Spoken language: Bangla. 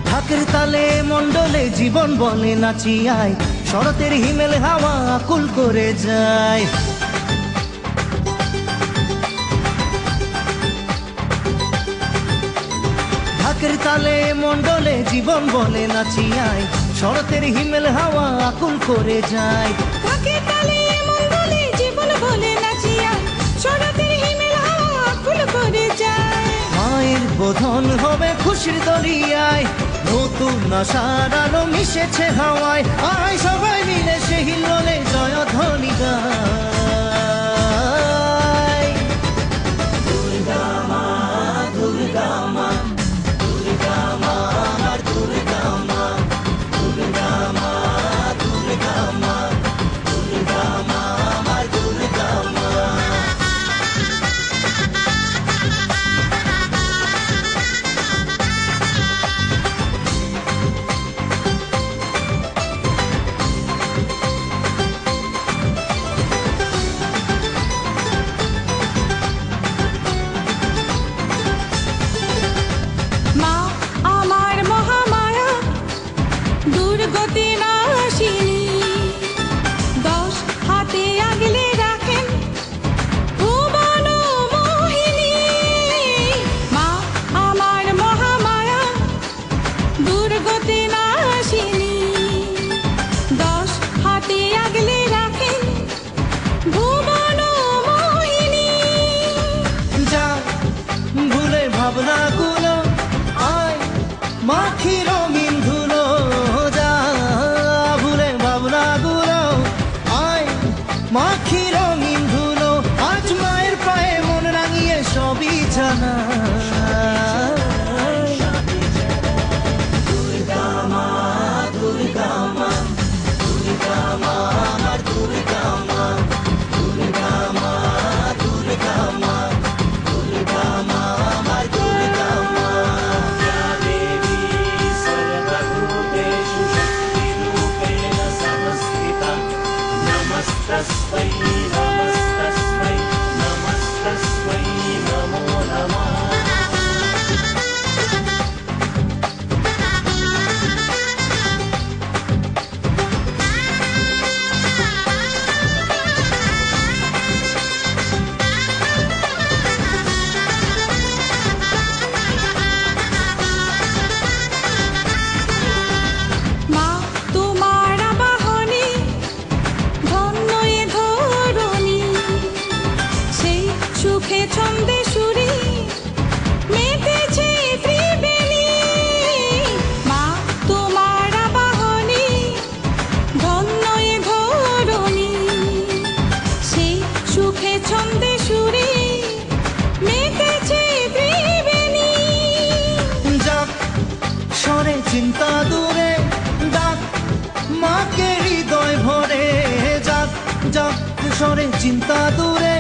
ঢাকের তালে মণ্ডলে জীবন বলে নাচিয়ায়, শরতের হিমেল হাওয়া আকুল করে যায়। ঢাকের তালে মণ্ডলে জীবন বলে নাচিয়ায়, শরতের হিমেল হাওয়া আকুল করে যায়। ঢাকের তালে মণ্ডলে জীবন বলে নাচিয়ায়, শরতের হিমেল হাওয়া আকুল করে যায়। মায়ের বোধন হবে খুশির দরিয়ায়, নতুন আশার আলো মিশেছে হাওয়ায়। আয় সবাই মিলে সে হিল্লোলে জয়ধ্বনি গায়। দুর্গা মা, দুর্গা মা, দুর্গা মা, আমার দুর্গা মা, দুর্গা মা, দুর্গা মা, দুর্গা মা, আমার দুর্গা মা। মা আমার মহামায়া, দুর্গতি নাশিনী, 10 হাতে আগলে রাখেন ভুবন মোহিনী। মা আমার মহামায়া, দুর্গতি নাশিনী, 10 হাতে আগলে রাখেন ভুবন মোহিনী। যা ভুলে ভাবনাগুলো, আয় মাখি রঙিন ধুলো। যা ভুলে ভাবনাগুলো, আয় মাখি রঙিন ধুলো। আজ মায়ের পায়ে মন রাঙিয়ে সবই জানা। দুর্গা মা, দুর্গা মা, দুর্গা মা, আমার দুর্গা মা, দুর্গা মা, দুর্গা মা, দুর্গা মা, আমার দুর্গা মা। या देवी सर्वभूतेषु शक्तिरूपेण संस्थिता, नमस्तस्मै, नमस्तस्मै, नमस्तस्मै, नमो नमः। মা তোমার বাহনে ধন্য এ ধরণী, সেই সুখে ছন্দে সুরে মেতেছে ত্রিবেণী। মা তোমার বাহনে ধন্য এ ধরণী, সেই সুখে ছন্দে সুরে মেতেছে ত্রিবেণী। যাক সরে চিন্তা দূরে, ডাক মাকে হৃদয় ভরে। যাক যাক সরে চিন্তা দূরে,